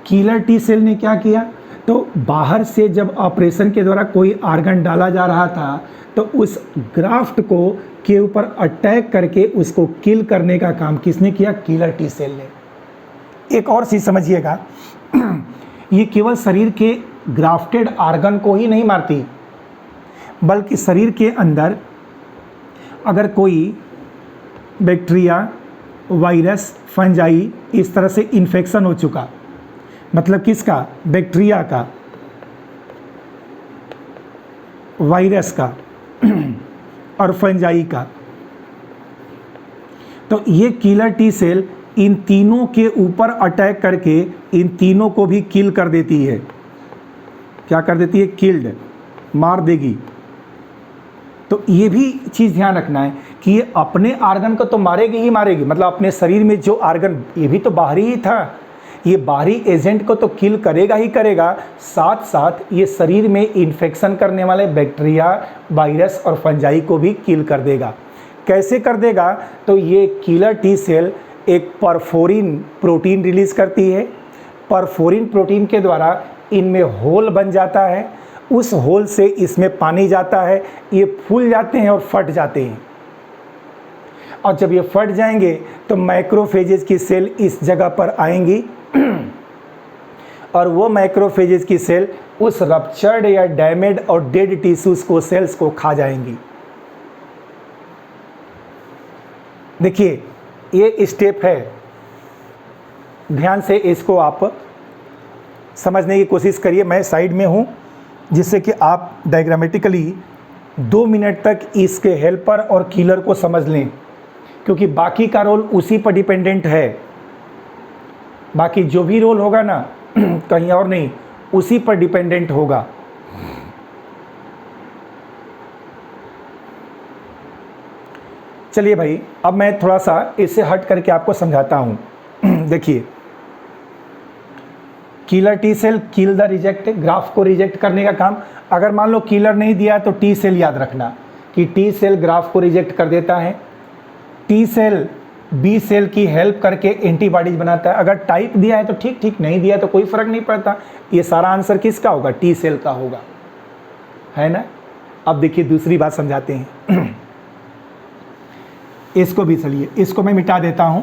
A: किलर टी सेल ने क्या किया? तो बाहर से जब ऑपरेशन के द्वारा कोई आर्गन डाला जा रहा था तो उस ग्राफ्ट को के ऊपर अटैक करके उसको किल करने का काम किसने किया? किलर टी सेल ने। एक और चीज़ समझिएगा, ये केवल शरीर के ग्राफ्टेड आर्गन को ही नहीं मारती, बल्कि शरीर के अंदर अगर कोई बैक्टीरिया, वायरस, फंजाई इस तरह से इन्फेक्शन हो चुका, मतलब किसका? बैक्टीरिया का, वायरस का और फंजाई का, तो ये किलर टी सेल इन तीनों के ऊपर अटैक करके इन तीनों को भी किल कर देती है। क्या कर देती है? किल्ड, मार देगी। तो ये भी चीज़ ध्यान रखना है कि ये अपने आर्गन को तो मारेगी ही मारेगी, मतलब अपने शरीर में जो आर्गन, ये भी तो बाहरी ही था, ये बाहरी एजेंट को तो किल करेगा ही करेगा, साथ साथ ये शरीर में इन्फेक्शन करने वाले बैक्टीरिया, वायरस और फंजाई को भी किल कर देगा। कैसे कर देगा? तो ये किलर टी सेल एक परफोरिन प्रोटीन रिलीज़ करती है। परफोरिन प्रोटीन के द्वारा इनमें होल बन जाता है, उस होल से इसमें पानी जाता है, ये फूल जाते हैं और फट जाते हैं। और जब ये फट जाएंगे तो मैक्रोफेजेज की सेल इस जगह पर आएंगी और वो मैक्रोफेजेज की सेल उस रप्चर्ड या डैमेज और डेड टिश्यूज को, सेल्स को खा जाएंगी। देखिए ये स्टेप है, ध्यान से इसको आप समझने की कोशिश करिए। मैं साइड में हूँ जिससे कि आप डायग्रामेटिकली 2 मिनट तक इसके हेल्पर और किलर को समझ लें, क्योंकि बाकी का रोल उसी पर डिपेंडेंट है। बाकी जो भी रोल होगा ना कहीं और नहीं, उसी पर डिपेंडेंट होगा। चलिए भाई, अब मैं थोड़ा सा इससे हट करके आपको समझाता हूँ। देखिए, killer T cell kill the reject, graft को रिजेक्ट करने का काम। अगर मान लो किलर नहीं दिया तो टी सेल याद रखना कि टी सेल ग्राफ को रिजेक्ट कर देता है। टी सेल बी सेल की हेल्प करके एंटीबॉडीज बनाता है। अगर टाइप दिया है तो ठीक ठीक, नहीं दिया तो कोई फर्क नहीं पड़ता। ये सारा आंसर किसका होगा? टी सेल का होगा, है ना। अब देखिए दूसरी बात समझाते हैं। इसको भी चलिए, इसको मैं मिटा देता हूं।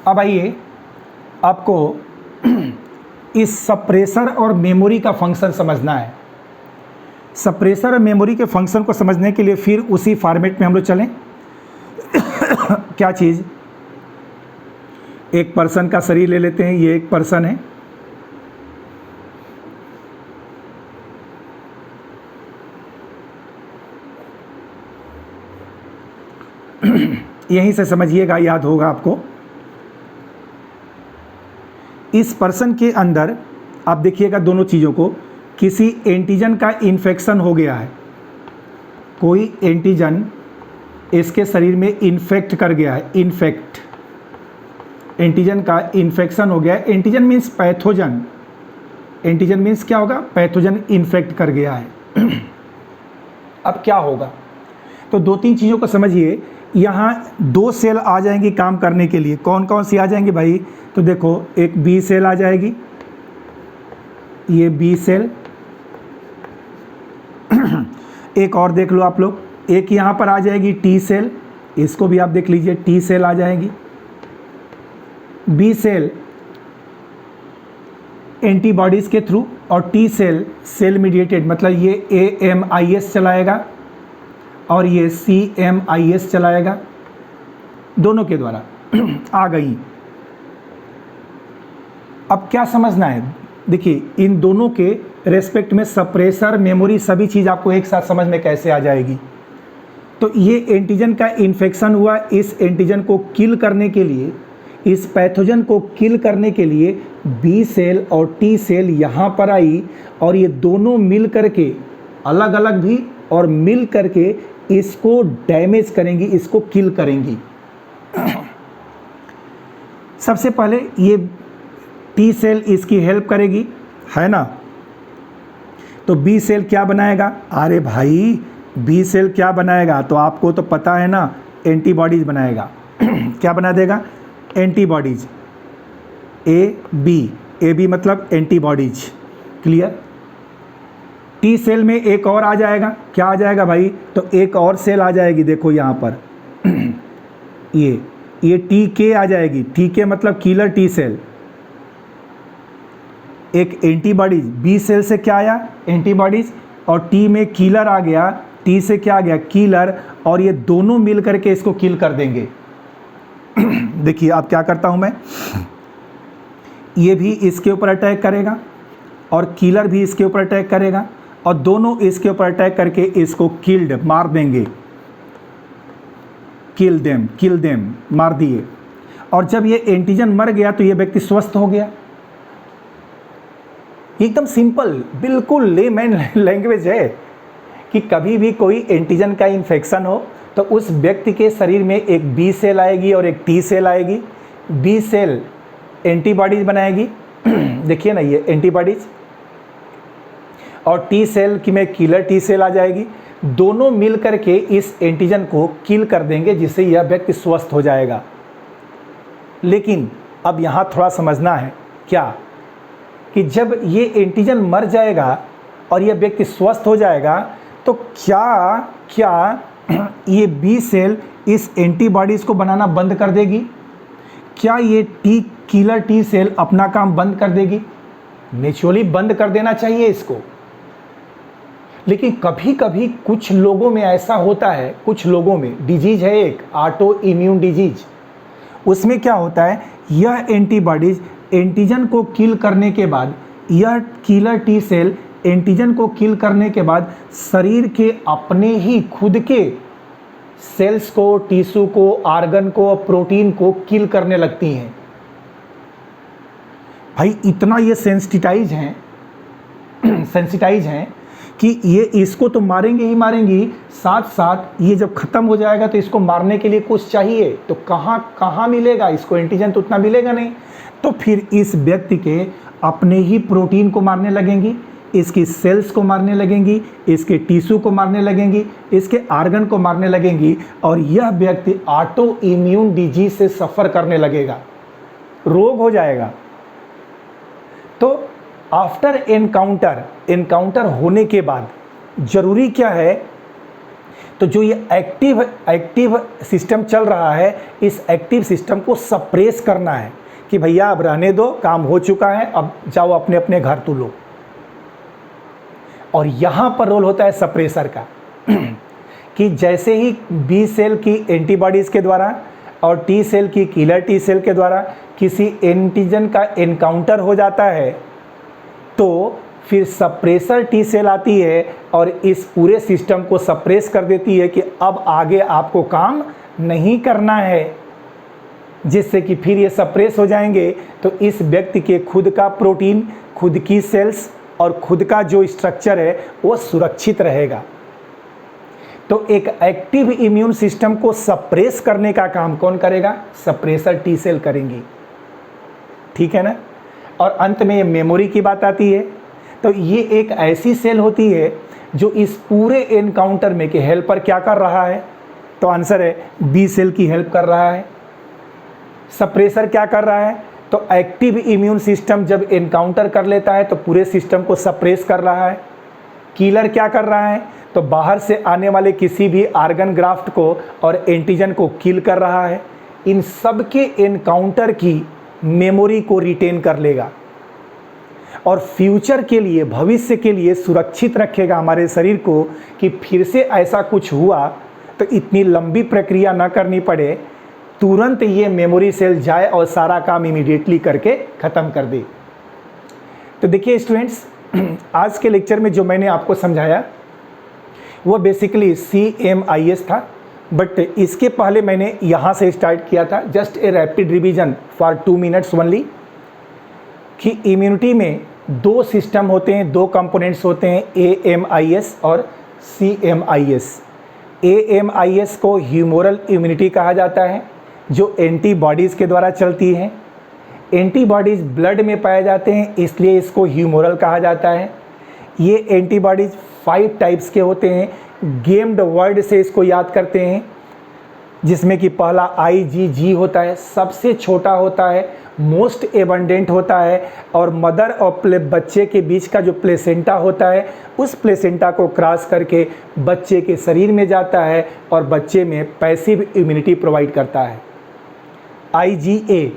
A: अब आइए, आपको इस सप्रेसर और मेमोरी का फंक्शन समझना है। सप्रेसर और मेमोरी के फंक्शन को समझने के लिए फिर उसी फॉर्मेट में हम लोग चलें। क्या चीज़? एक पर्सन का शरीर ले लेते हैं, ये एक पर्सन है। यहीं से समझिएगा, याद होगा आपको। इस पर्सन के अंदर आप देखिएगा दोनों चीज़ों को, किसी एंटीजन का इन्फेक्शन हो गया है, कोई एंटीजन इसके शरीर में इन्फेक्ट कर गया है। इन्फेक्ट, एंटीजन का इन्फेक्शन हो गया है। Antigen means pathogen. Antigen means क्या होगा? पैथोजन इन्फेक्ट कर गया है। अब क्या होगा? तो 2-3 चीज़ों को समझिए। यहाँ 2 सेल आ जाएंगी काम करने के लिए। कौन कौन सी आ जाएंगी भाई? तो देखो, एक बी सेल आ जाएगी, ये बी सेल। एक और देख लो आप लोग, एक यहाँ पर आ जाएगी टी सेल, इसको भी आप देख लीजिए, टी सेल आ जाएगी। बी सेल एंटीबॉडीज़ के थ्रू और टी सेल सेल मीडिएटेड, मतलब ये AMIS चलाएगा और ये CMIS चलाएगा, दोनों के द्वारा आ गई। अब क्या समझना है? देखिए, इन दोनों के रेस्पेक्ट में सप्रेसर, मेमोरी, सभी चीज़ आपको एक साथ समझ में कैसे आ जाएगी। तो ये एंटीजन का इन्फेक्शन हुआ, इस एंटीजन को किल करने के लिए, इस पैथोजन को किल करने के लिए बी सेल और टी सेल यहाँ पर आई और ये दोनों मिल करके, अलग अलग भी और मिल करके इसको डैमेज करेंगी, इसको किल करेंगी। सबसे पहले ये टी सेल इसकी हेल्प करेगी, है ना। तो बी सेल क्या बनाएगा? अरे भाई, बी सेल क्या बनाएगा? तो आपको तो पता है ना, एंटीबॉडीज बनाएगा। क्या बना देगा, एंटीबॉडीज, ए बी मतलब एंटीबॉडीज, क्लियर। टी सेल में एक और आ जाएगा, क्या आ जाएगा भाई, तो एक और सेल आ जाएगी, देखो यहाँ पर ये टी के आ जाएगी, टी के मतलब किलर टी सेल। एक एंटीबॉडीज, बी सेल से क्या आया, एंटीबॉडीज, और टी में किलर आ गया, टी से क्या आ गया, किलर, और ये दोनों मिल करके इसको किल कर देंगे। देखिए अब क्या करता हूं मैं, ये भी इसके ऊपर अटैक करेगा और किलर भी इसके ऊपर अटैक करेगा, और दोनों इसके ऊपर अटैक करके इसको किल्ड, मार देंगे, किल देम, मार दिए। और जब ये एंटीजन मर गया तो ये व्यक्ति स्वस्थ हो गया। एकदम सिंपल, बिल्कुल लेमैन लैंग्वेज है कि कभी भी कोई एंटीजन का इन्फेक्शन हो तो उस व्यक्ति के शरीर में एक बी सेल आएगी और एक टी सेल आएगी। बी सेल एंटीबॉडीज बनाएगी, देखिए ना ये एंटीबॉडीज, और टी सेल की में किलर टी सेल आ जाएगी, दोनों मिल करके इस एंटीजन को किल कर देंगे, जिससे यह व्यक्ति स्वस्थ हो जाएगा। लेकिन अब यहाँ थोड़ा समझना है क्या, कि जब ये एंटीजन मर जाएगा और यह व्यक्ति स्वस्थ हो जाएगा तो क्या ये बी सेल इस एंटीबॉडीज़ को बनाना बंद कर देगी? क्या ये किलर टी सेल अपना काम बंद कर देगी? नेचुरली बंद कर देना चाहिए इसको। लेकिन कभी कभी कुछ लोगों में ऐसा होता है, कुछ लोगों में डिजीज है एक ऑटो इम्यून डिजीज, उसमें क्या होता है, यह एंटीबॉडीज एंटीजन को किल करने के बाद, यह किलर टी सेल एंटीजन को किल करने के बाद शरीर के अपने ही खुद के सेल्स को, टिश्यू को, आर्गन को, प्रोटीन को किल करने लगती हैं। भाई इतना ये सेंसिटाइज हैं कि ये इसको तो मारेंगे ही मारेंगी, साथ साथ ये जब ख़त्म हो जाएगा तो इसको मारने के लिए कुछ चाहिए, तो कहाँ मिलेगा इसको, एंटीजन तो उतना मिलेगा नहीं। तो फिर इस व्यक्ति के अपने ही प्रोटीन को मारने लगेंगी, इसकी सेल्स को मारने लगेंगी, इसके टिश्यू को मारने लगेंगी, इसके आर्गन को मारने लगेंगी, और यह व्यक्ति ऑटो इम्यून डिजीज से सफ़र करने लगेगा, रोग हो जाएगा। तो आफ्टर एनकाउंटर होने के बाद जरूरी क्या है, तो जो ये एक्टिव सिस्टम चल रहा है, इस एक्टिव सिस्टम को सप्रेस करना है कि भैया अब रहने दो, काम हो चुका है, अब जाओ अपने अपने घर तुम लोग। और यहाँ पर रोल होता है सप्रेसर का कि जैसे ही बी सेल की एंटीबॉडीज़ के द्वारा और टी सेल की किलर टी सेल के द्वारा किसी एंटीजन का एनकाउंटर हो जाता है, तो फिर सप्रेसर टी सेल आती है और इस पूरे सिस्टम को सप्रेस कर देती है कि अब आगे आपको काम नहीं करना है, जिससे कि फिर ये सप्रेस हो जाएंगे। तो इस व्यक्ति के खुद का प्रोटीन, खुद की सेल्स और खुद का जो स्ट्रक्चर है वो सुरक्षित रहेगा। तो एक एक्टिव इम्यून सिस्टम को सप्रेस करने का काम कौन करेगा, सप्रेसर टी सेल करेंगी, ठीक है ना। और अंत में ये मेमोरी की बात आती है, तो ये एक ऐसी सेल होती है जो इस पूरे एनकाउंटर में कि हेल्पर क्या कर रहा है, तो आंसर है बी सेल की हेल्प कर रहा है। सप्रेसर क्या कर रहा है, तो एक्टिव इम्यून सिस्टम जब एनकाउंटर कर लेता है तो पूरे सिस्टम को सप्रेस कर रहा है। किलर क्या कर रहा है, तो बाहर से आने वाले किसी भी आर्गन ग्राफ्ट को और एंटीजन को किल कर रहा है। इन सब के एनकाउंटर की मेमोरी को रिटेन कर लेगा और फ्यूचर के लिए, भविष्य के लिए सुरक्षित रखेगा हमारे शरीर को, कि फिर से ऐसा कुछ हुआ तो इतनी लंबी प्रक्रिया ना करनी पड़े, तुरंत ये मेमोरी सेल जाए और सारा काम इमीडिएटली करके ख़त्म कर दे। तो देखिए स्टूडेंट्स, आज के लेक्चर में जो मैंने आपको समझाया वो बेसिकली CMIS था, बट इसके पहले मैंने यहाँ से स्टार्ट किया था, just a rapid revision for 2 minutes only, कि इम्यूनिटी में 2 सिस्टम होते हैं, 2 कंपोनेंट्स होते हैं, AMIS और CMIS। AMIS को ह्यूमोरल इम्यूनिटी कहा जाता है, जो एंटीबॉडीज़ के द्वारा चलती है। एंटीबॉडीज़ ब्लड में पाए जाते हैं, इसलिए इसको ह्यूमोरल कहा जाता है। ये एंटीबॉडीज़ 5 टाइप्स के होते हैं, गेम्ड वर्ड से इसको याद करते हैं। जिसमें कि पहला IgG होता है, सबसे छोटा होता है, मोस्ट एबंडेंट होता है, और मदर और बच्चे के बीच का जो प्लेसेंटा होता है उस प्लेसेंटा को क्रॉस करके बच्चे के शरीर में जाता है और बच्चे में पैसिव इम्यूनिटी प्रोवाइड करता है। IgA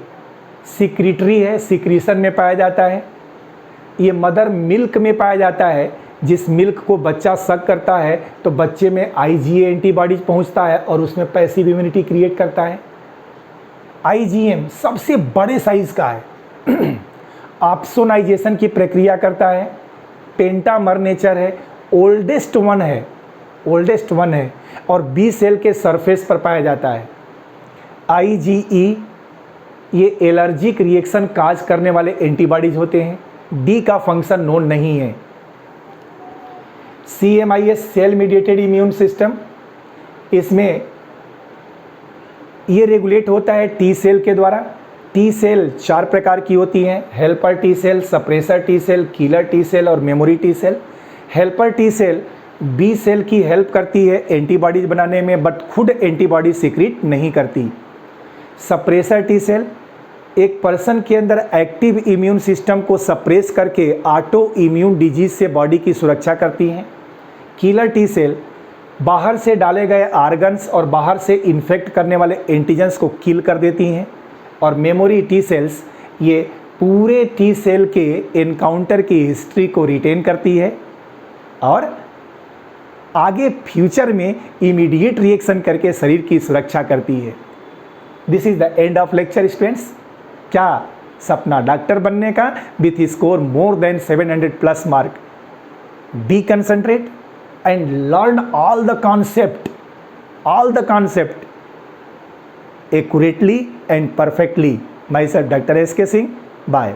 A: सिक्रीटरी है, सिक्रीशन में पाया जाता है। ये मदर मिल्क में पाया जाता है, जिस मिल्क को बच्चा सक करता है तो बच्चे में IgA एंटीबॉडीज पहुंचता है और उसमें पैसिव इम्यूनिटी क्रिएट करता है। IgM सबसे बड़े साइज का है, ऑप्सोनाइजेशन की प्रक्रिया करता है, पेंटामर नेचर है, ओल्डेस्ट वन है और बी सेल के सरफेस पर पाया जाता है। IgE ये एलर्जिक रिएक्शन काज करने वाले एंटीबॉडीज होते हैं। डी का फंक्शन नोन नहीं है। CMIS cell mediated immune system, इसमें ये रेगुलेट होता है टी सेल के द्वारा। टी सेल 4 प्रकार की होती हैं, helper T cell, suppressor T cell, killer T cell और memory T cell. Helper T cell B cell की हेल्प करती है एंटीबॉडीज बनाने में, बट खुद एंटीबॉडी सीक्रेट नहीं करती। सप्रेसर टी सेल एक पर्सन के अंदर एक्टिव इम्यून सिस्टम को सप्रेस करके ऑटो इम्यून डिजीज से बॉडी की सुरक्षा करती हैं। किलर टी सेल बाहर से डाले गए आर्गन्स और बाहर से इन्फेक्ट करने वाले एंटीजेंस को किल कर देती हैं। और मेमोरी टी सेल्स ये पूरे टी सेल के एनकाउंटर की हिस्ट्री को रिटेन करती है और आगे फ्यूचर में इमीडिएट रिएक्शन करके शरीर की सुरक्षा करती है। This is the end of lecture students. क्या सपना डॉक्टर बनने का with score more than 700+ mark? Be concentrate and learn all the concept accurately and perfectly. Myself Dr. S.K. Singh. Bye.